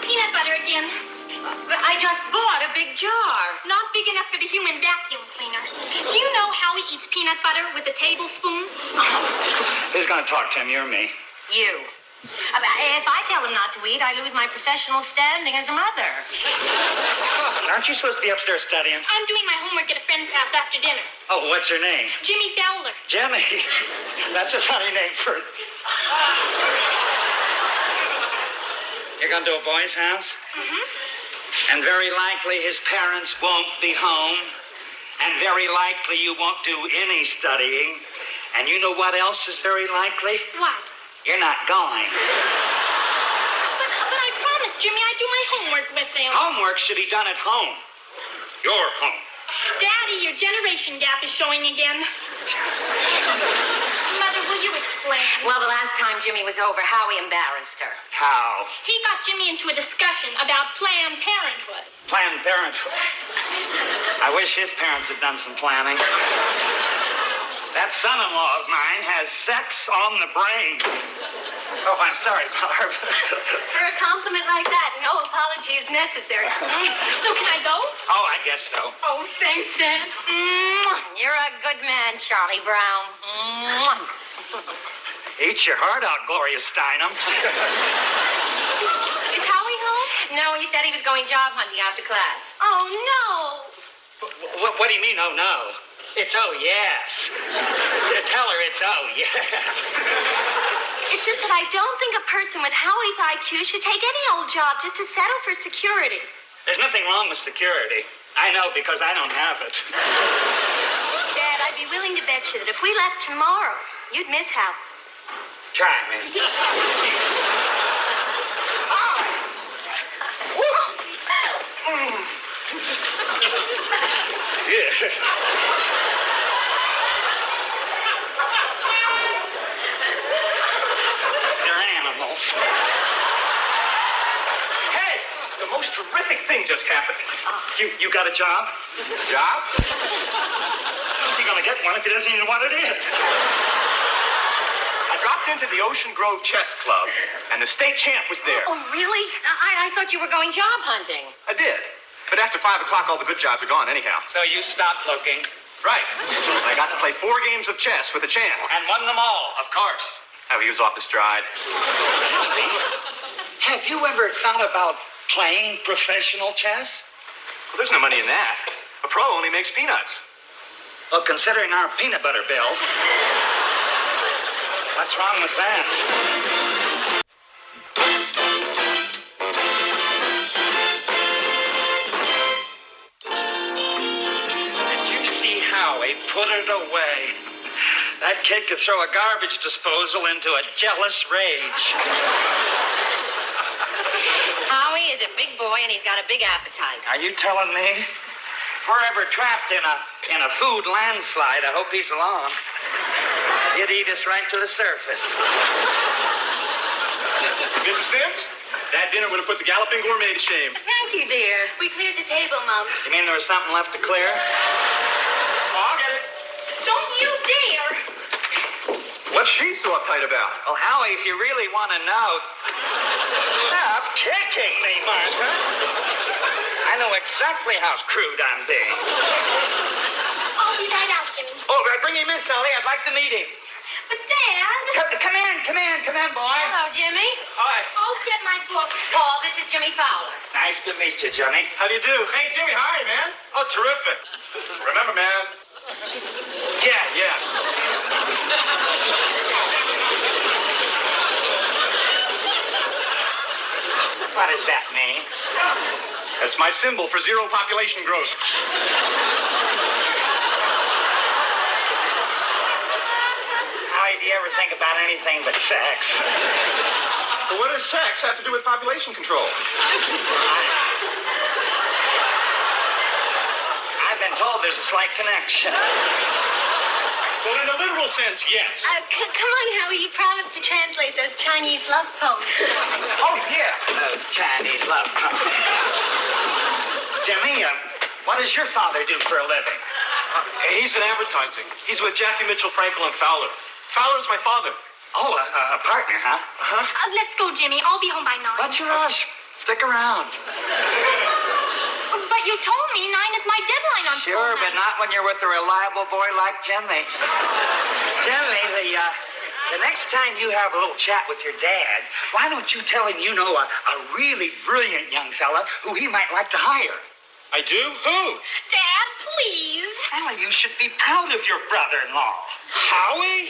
peanut butter again. But I just bought a big jar. Not big enough for the human vacuum cleaner. Do you know how he eats peanut butter with a tablespoon? Who's going to talk to him, you or me? You. If I tell him not to eat, I lose my professional standing as a mother. Aren't you supposed to be upstairs studying? I'm doing my homework at a friend's house after dinner. Oh, what's her name? Jimmy Fowler. Jimmy. That's a funny name for... You're going to a boy's house? Mm-hmm. And very likely his parents won't be home. And very likely you won't do any studying. And you know what else is very likely? What? You're not going. But I promised, Jimmy, I'd do my homework with him. Homework should be done at home. Your home. Daddy, your generation gap is showing again. Mother, will you explain? Well, the last time Jimmy was over, Howie embarrassed her. How? He got Jimmy into a discussion about Planned Parenthood. Planned Parenthood. I wish his parents had done some planning. That son-in-law of mine has sex on the brain. Oh, I'm sorry, Barb. For a compliment like that, no apology is necessary. So can I go? Oh, I guess so. Oh, thanks, Dad. You're a good man, Charlie Brown. Eat your heart out, Gloria Steinem. Is Howie home? No, he said he was going job hunting after class. Oh, no. What do you mean, oh, no? It's oh, yes. Tell her it's oh, yes. It's just that I don't think a person with Howie's IQ should take any old job just to settle for security. There's nothing wrong with security. I know because I don't have it. Dad, I'd be willing to bet you that if we left tomorrow, you'd miss Howie. Try me. Yeah. Hey, the most terrific thing just happened. You got a job? Job? How's he gonna get one if he doesn't even know what it is? I dropped into the Ocean Grove Chess Club, and the state champ was there. Oh, really? I thought you were going job hunting. I did. But after 5 o'clock, all the good jobs are gone anyhow. So you stopped looking? Right. I got to play 4 games of chess with the champ. And won them all, of course. Oh, he was off his stride. Have you ever thought about playing professional chess? Well, there's no money in that. A pro only makes peanuts. Well, considering our peanut butter bill, what's wrong with that? Did you see Howie put it away? That kid could throw a garbage disposal into a jealous rage. Howie is a big boy, and he's got a big appetite. Are you telling me? If we're ever trapped in a food landslide, I hope he's along. He'd eat us right to the surface. Mrs. Sims, that dinner would have put the Galloping Gourmet to shame. Thank you, dear. We cleared the table, Mom. You mean there was something left to clear? Oh, I'll get it. Don't you dare! What's she so uptight about? Well, Howie, if you really want to know... Stop kicking me, Martha. I know exactly how crude I'm being. I'll be right out, Jimmy. Oh, bring him in, Sally. I'd like to meet him. But, Dad... Come in, boy. Hello, Jimmy. Hi. I'll get my books. Paul, this is Jimmy Fowler. Nice to meet you, Johnny. How do you do? Hey, Jimmy, hi, man. Oh, terrific. Remember, man. Yeah. What does that mean? That's my symbol for zero population growth. Howie, do you ever think about anything but sex? But what does sex have to do with population control? I've been told there's a slight connection. Well, in a literal sense, yes. Come on, Howie. You promised to translate those Chinese love poems. Oh, yeah. Those Chinese love poems. Jimmy, what does your father do for a living? He's in advertising. He's with Jackie Mitchell, Frankel, and Fowler. Fowler's my father. Oh, a partner, huh? Uh-huh. Let's go, Jimmy. I'll be home by 9. What's your rush? Stick around. But you told me 9 is my deadline on Sure, school but nights. not when you're with a reliable boy like Jimmy. Jimmy, the next time you have a little chat with your dad, why don't you tell him you know a really brilliant young fella who he might like to hire? I do? Who? Dad, please. Fella, you should be proud of your brother-in-law. Howie?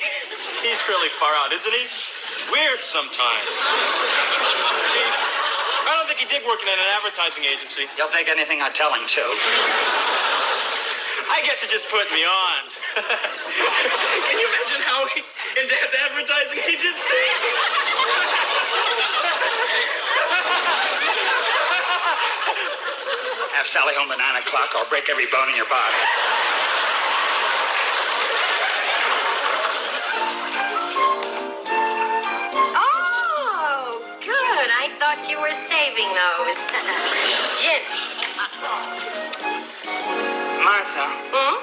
He's really far out, isn't he? Weird sometimes. Chief, I don't think he did work in an advertising agency. He'll take anything I tell him to. I guess it just put me on. Can you imagine Howie in Dad's advertising agency? Have Sally home by 9 o'clock, or I'll break every bone in your body. Oh, good. I thought you were saving those. Jimmy. Martha, Hmm?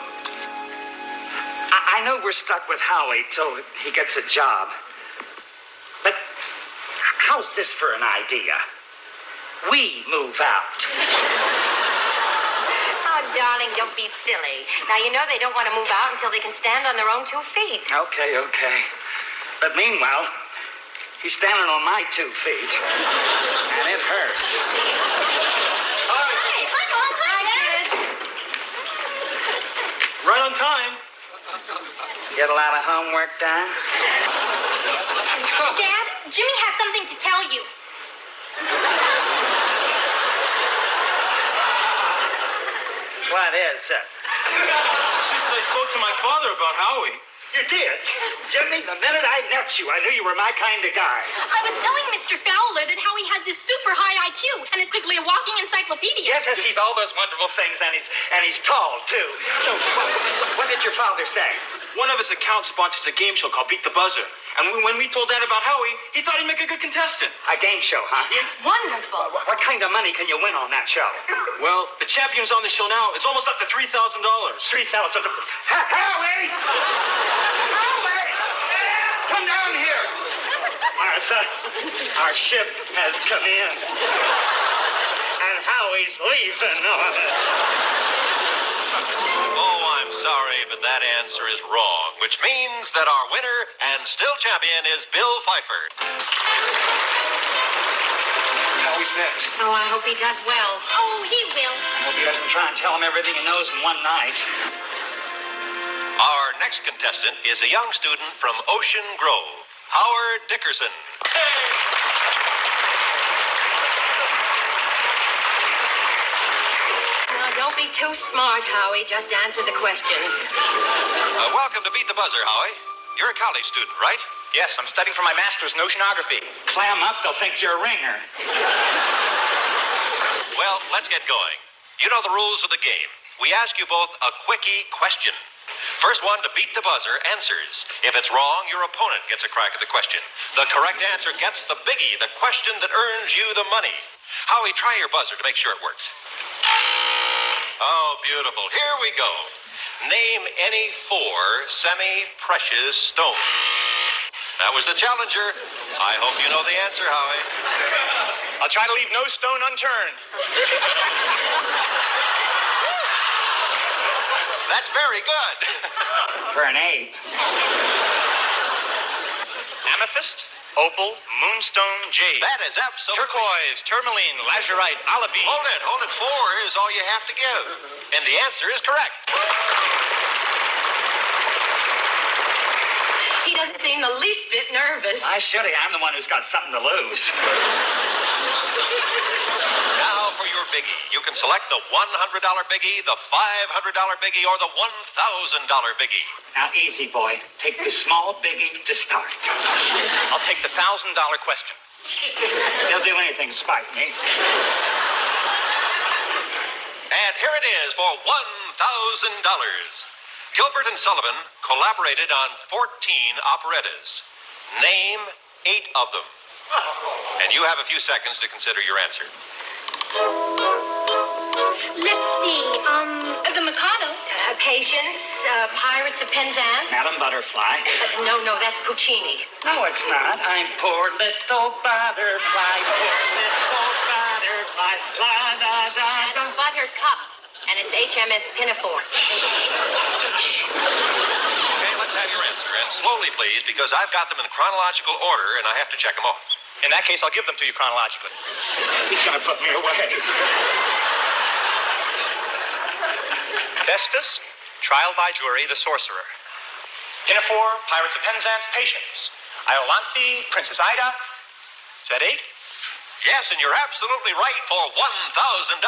I know we're stuck with Howie till he gets a job. But how's this for an idea? We move out. Oh, darling, don't be silly. Now, you know they don't want to move out until they can stand on their own 2 feet. Okay. But meanwhile, he's standing on my 2 feet. And it hurts. Hi, Mom. Hi, Dad. Right on time. Get a lot of homework done? Dad, Jimmy has something to tell you. What is it? She said I spoke to my father about Howie. You did? Jimmy, the minute I met you, I knew you were my kind of guy. I was telling Mr. Fowler that Howie has this super high IQ and is quickly a walking encyclopedia. Yes, he's all those wonderful things, and he's tall, too. So, what did your father say? One of his accounts sponsors a game show called Beat the Buzzer. And when we told Dad about Howie, he thought he'd make a good contestant. A game show, huh? It's wonderful. What kind of money can you win on that show? Well, the champion's on the show now. It's almost up to $3,000. 3,000. Howie! Howie! Come down here. Martha, our ship has come in. And Howie's leaving on it. Oh, I'm sorry, but that answer is wrong, which means that our winner and still champion is Bill Pfeiffer. Howie's next. Oh, I hope he does well. Oh, he will. Hope he doesn't try and tell him everything he knows in one night. Our next contestant is a young student from Ocean Grove, Howard Dickerson. Now, don't be too smart, Howie. Just answer the questions. Welcome to Beat the Buzzer, Howie. You're a college student, right? Yes, I'm studying for my master's in oceanography. Clam up, they'll think you're a ringer. Well, let's get going. You know the rules of the game. We ask you both a quickie question. First one to beat the buzzer answers. If it's wrong, your opponent gets a crack at the question. The correct answer gets the biggie, the question that earns you the money. Howie, try your buzzer to make sure it works. Oh, beautiful. Here we go. Name any 4 semi-precious stones. That was the challenger. I hope you know the answer, Howie. I'll try to leave no stone unturned. That's very good. For an ape. Amethyst, opal, moonstone, jade. That is absolutely... Turquoise, tourmaline, lazurite, olivine. Hold it. 4 is all you have to give. And the answer is correct. He doesn't seem the least bit nervous. I should have. I'm the one who's got something to lose. Now for your biggie. You can select the $100 biggie, the $500 biggie, or the $1,000 biggie. Now, easy, boy. Take the small biggie to start. I'll take the $1,000 question. They'll do anything to spite me. And here it is for $1,000. Gilbert and Sullivan collaborated on 14 operettas. Name 8 of them. And you have a few seconds to consider your answer. Let's see. The Mikado. Patience, Pirates of Penzance. Madam Butterfly. No, that's Puccini. No, it's not. I'm poor little butterfly, poor little butterfly. That's Buttercup, and it's HMS Pinafore. Okay, let's have your answer. And slowly, please, because I've got them in chronological order and I have to check them off. In that case, I'll give them to you chronologically. He's going to put me away. Festus, trial by jury, the sorcerer. Pinafore, Pirates of Penzance, Patience. Iolanthe, Princess Ida. Is that 8? Yes, and you're absolutely right for $1,000.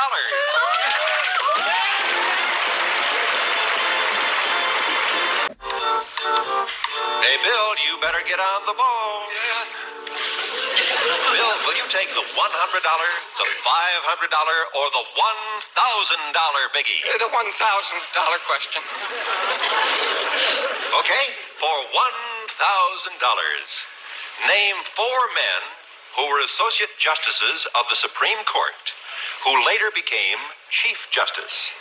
Hey, Bill, you better get on the ball. Yeah. Bill, will you take the $100, the $500, or the $1,000 biggie? The $1,000 question. Okay, for $1,000, name 4 men who were associate justices of the Supreme Court, who later became Chief Justice.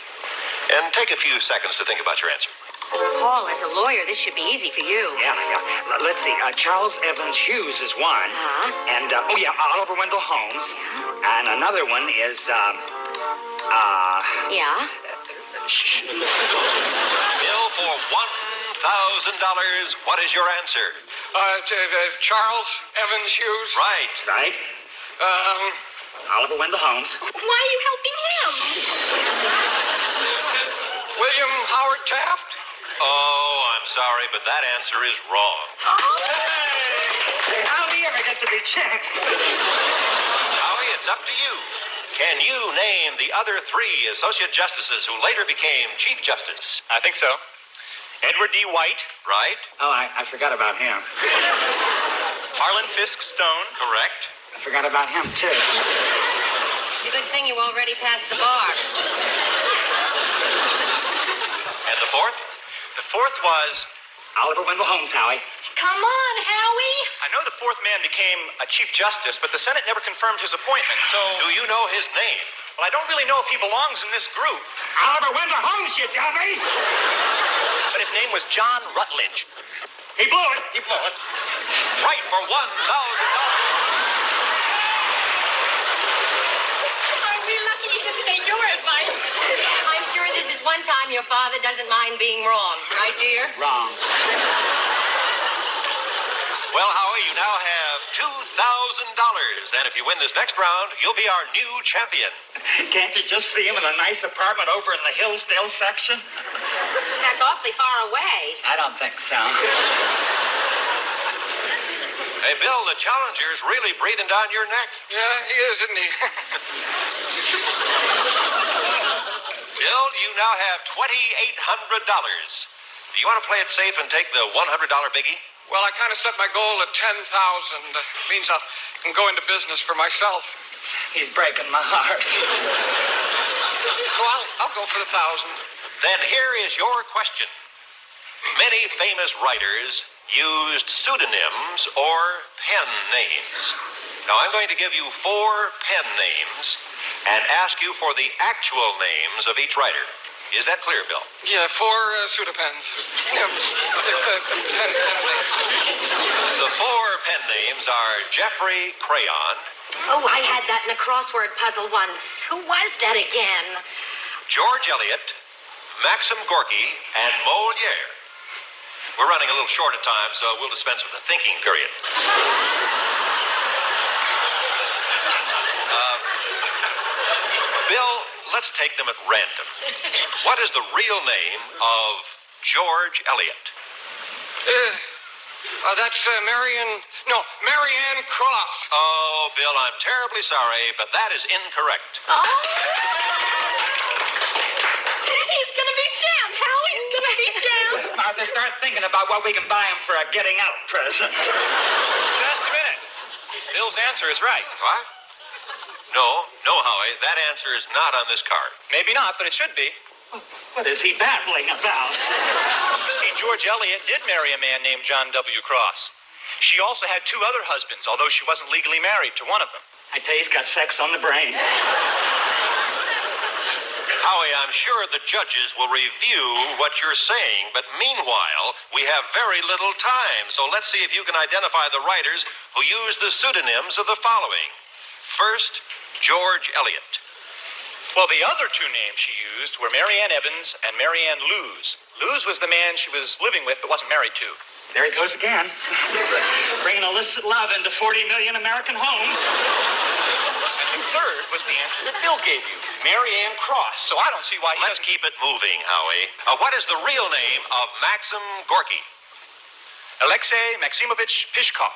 And take a few seconds to think about your answer. Paul, as a lawyer, this should be easy for you. Yeah. Let's see. Charles Evans Hughes is one. And, Oliver Wendell Holmes. And another one is, Yeah? Bill, for $1,000, what is your answer? Charles Evans Hughes. Right. Oliver Wendell Holmes. Why are you helping him? William Howard Taft. Oh, I'm sorry, but that answer is wrong. Hey, how do you ever get to be checked? Howie, it's up to you. Can you name the other 3 associate justices who later became Chief Justice? I think so. Edward D. White. Right? Oh, I forgot about him. Harlan Fiske Stone. Correct. I forgot about him, too. It's a good thing you already passed the bar. And the 4th? The 4th was... Oliver Wendell Holmes, Howie. Come on, Howie. I know the 4th man became a Chief Justice, but the Senate never confirmed his appointment, so... Do you know his name? Well, I don't really know if he belongs in this group. Oliver Wendell Holmes, you dummy! But his name was John Rutledge. He blew it. Right for $1,000. Are we lucky you took to take your advice? I'm sure this is one time your father doesn't mind being wrong, right, dear? Wrong. Well, Howie, you now have $2,000. And if you win this next round, you'll be our new champion. Can't you just see him in a nice apartment over in the Hillsdale section? That's awfully far away. I don't think so. Hey, Bill, the challenger's really breathing down your neck. Yeah, he is, isn't he? Bill, you now have $2,800. Do you want to play it safe and take the $100 biggie? Well, I kind of set my goal at 10,000. Means I can go into business for myself. He's breaking my heart. So I'll go for the 1,000. Then here is your question. Many famous writers used pseudonyms or pen names. Now, I'm going to give you 4 pen names and ask you for the actual names of each writer. Is that clear, Bill? Yeah, 4 pseudopens. Yeah, pen names. The 4 pen names are Jeffrey Crayon, Oh, I had that in a crossword puzzle once. Who was that again? George Eliot, Maxim Gorky, and Moliere. We're running a little short of time, so we'll dispense with the thinking period. Bill, let's take them at random. What is the real name of George Eliot? That's Marianne Cross. Oh, Bill, I'm terribly sorry, but that is incorrect. Oh! He's gonna be champ. Howie's gonna be champ. Martha, start thinking about what we can buy him for a getting out present. Just a minute. Bill's answer is right. What? No, Howie, that answer is not on this card. Maybe not, but it should be. What is he babbling about? You see, George Eliot did marry a man named John W. Cross. She also had 2 other husbands, although she wasn't legally married to one of them. I tell you, he's got sex on the brain. Howie, I'm sure the judges will review what you're saying, but meanwhile, we have very little time, so let's see if you can identify the writers who use the pseudonyms of the following. First, George Eliot. Well, the other two names she used were Marianne Evans and Marianne Lewes. Lewes was the man she was living with but wasn't married to. There he goes again. Bringing illicit love into 40 million American homes. And the third was the answer that Bill gave you, Marianne Cross. So I don't see why he Let's doesn't... keep it moving, Howie. What is the real name of Maxim Gorky? Alexei Maximovich Pishkov.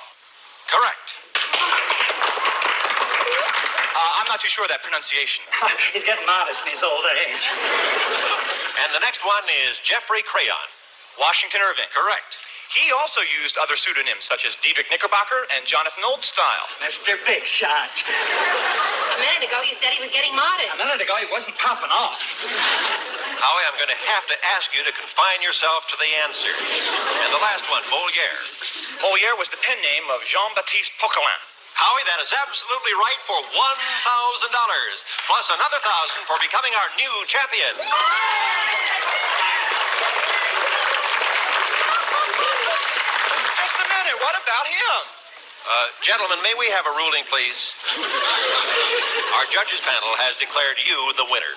Correct. I'm not too sure of that pronunciation. He's getting modest in his old age. And the next one is Jeffrey Crayon. Washington Irving. Correct. He also used other pseudonyms such as Diedrich Knickerbocker and Jonathan Oldstyle. Mr. Big Shot. A minute ago, you said he was getting modest. A minute ago, he wasn't popping off. Howie, I'm going to have to ask you to confine yourself to the answer. And the last one, Moliere. Moliere was the pen name of Jean-Baptiste Poquelin. Howie, that is absolutely right for $1,000, plus another $1,000 for becoming our new champion. Just a minute, what about him? Gentlemen, may we have a ruling, please? Our judges panel has declared you the winner.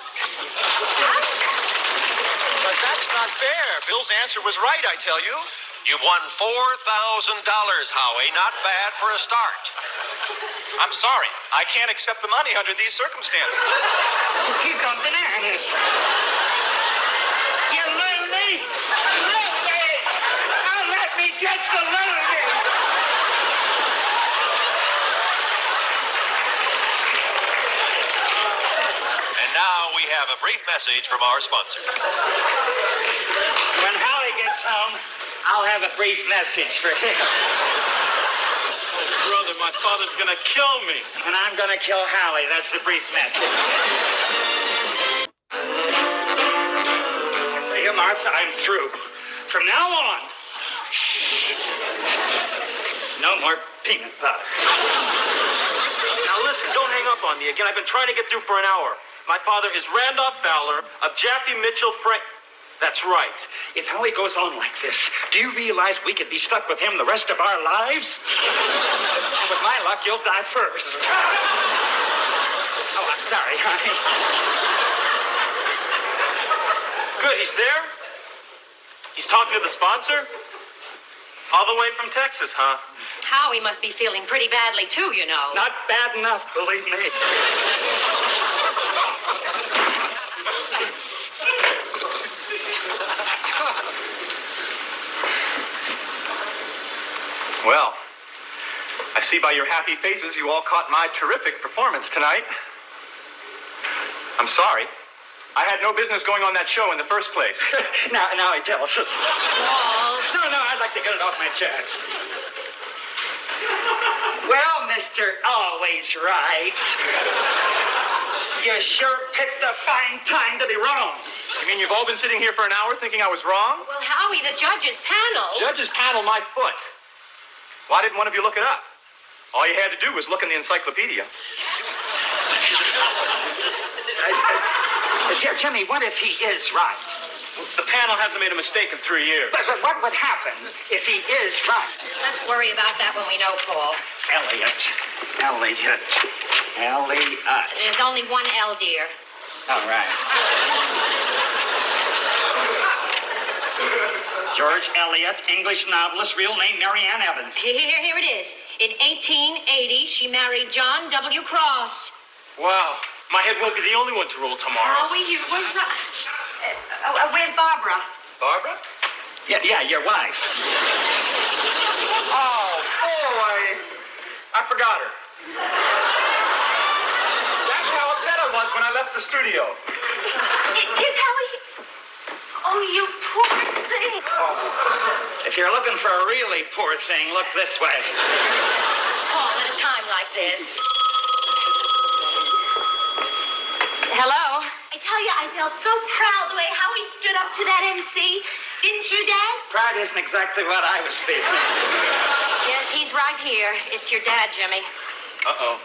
But that's not fair. Bill's answer was right, I tell you. You've won $4,000, Howie. Not bad for a start. I'm sorry. I can't accept the money under these circumstances. He's gone bananas. You Lynde! Lynde! Now let me get the Lynde! And now we have a brief message from our sponsor. When Howie gets home, I'll have a brief message for him. Brother, my father's gonna kill me. And I'm gonna kill Howie. That's the brief message. Here, Martha, I'm through. From now on, shh. No more peanut butter. Now listen, don't hang up on me again. I've been trying to get through for an hour. My father is Randolph Fowler of Jaffe Mitchell Frank. That's right. If Howie goes on like this, do you realize we could be stuck with him the rest of our lives? And with my luck, you'll die first. Oh, I'm sorry, honey. Good, he's there? He's talking to the sponsor? All the way from Texas, huh? Howie must be feeling pretty badly, too, you know. Not bad enough, believe me. Well, I see by your happy faces you all caught my terrific performance tonight. I'm sorry. I had no business going on that show in the first place. now he tells us. Paul. No, I'd like to get it off my chest. Well, Mr. Always Right, you sure picked a fine time to be wrong. You mean you've all been sitting here for an hour thinking I was wrong? Well, Howie, the judges panel. Judge's panel, my foot. Why didn't one of you look it up? All you had to do was look in the encyclopedia. Jimmy, what if he is right? The panel hasn't made a mistake in 3 years. But what would happen if he is right? Let's worry about that when we know, Paul. Elliot. There's only one L, dear. All right. George Eliot, English novelist, real name Marianne Evans. Here it is. In 1880, she married John W. Cross. Wow. My head won't be the only one to rule tomorrow. Howie, you were right. Where's Barbara? Barbara? Yeah, your wife. Oh, boy. I forgot her. That's how upset I was when I left the studio. Is Howie... Oh, you poor thing. If you're looking for a really poor thing, look this way. Paul, at a time like this. Hello? I tell you, I felt so proud the way Howie stood up to that MC. Didn't you, Dad? Pride isn't exactly what I was speaking. Yes, he's right here. It's your dad, Jimmy. Uh-oh.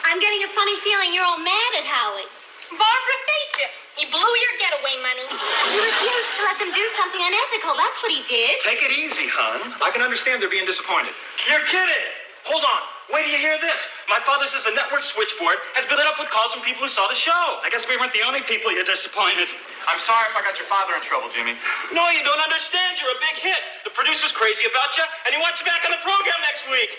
I'm getting a funny feeling you're all mad at Howie. Barbara, face it. He blew your getaway money. He refused to let them do something unethical. That's what he did. Take it easy, hon. I can understand they're being disappointed. You're kidding. Hold on. wait till you hear this. My father says the network switchboard has been lit up with calls from people who saw the show. I guess we weren't the only people you disappointed. I'm sorry if I got your father in trouble, Jimmy. No, you don't understand. You're a big hit. The producer's crazy about you, and he wants you back on the program next week.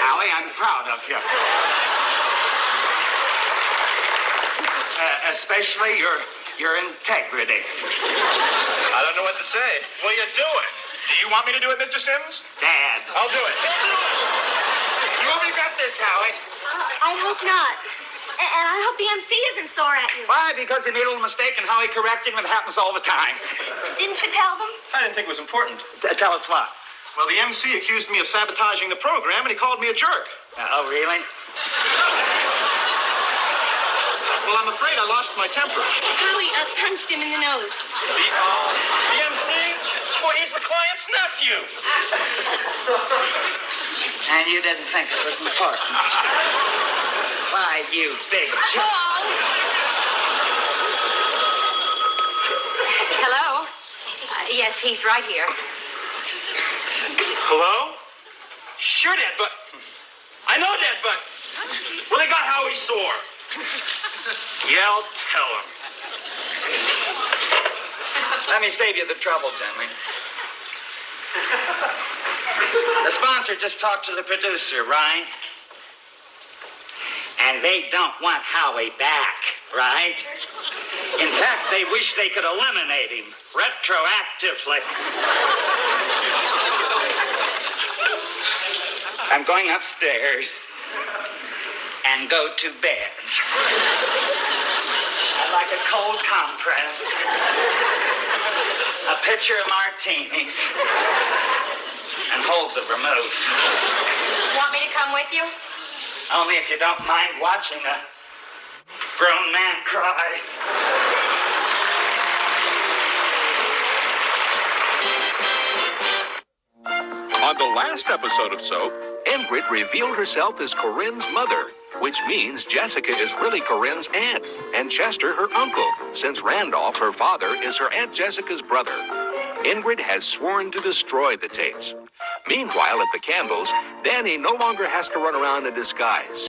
Howie, I'm proud of you. Especially your integrity. I don't know what to say. Well, you do it. Do you want me to do it, Mr. Sims? Dad. I'll do it. You regret this, Howie. I hope not. And I hope the MC isn't sore at you. Why? Because he made a little mistake and Howie corrected him. It happens all the time. Didn't you tell them? I didn't think it was important. Tell us what? Well, the MC accused me of sabotaging the program, and he called me a jerk. Oh, really? Well, I'm afraid I lost my temper. Howie punched him in the nose. The MC? Boy, he's the client's nephew. And you didn't think it was important. Why, you big jerk. Hello? Yes, he's right here. Hello? Sure, Dad, but... I know, Dad, but... Well, they got Howie sore. Yeah, I'll tell him. Let me save you the trouble, gentlemen. The sponsor just talked to the producer, right? And they don't want Howie back, right? In fact, they wish they could eliminate him retroactively. I'm going upstairs and go to bed. I'd like a cold compress, a pitcher of martinis, and hold the remote. Want me to come with you? Only if you don't mind watching a grown man cry. On the last episode of Soap, Ingrid revealed herself as Corinne's mother, which means Jessica is really Corinne's aunt, and Chester her uncle, since Randolph, her father, is her Aunt Jessica's brother. Ingrid has sworn to destroy the tapes. Meanwhile, at the Campbells, Danny no longer has to run around in disguise.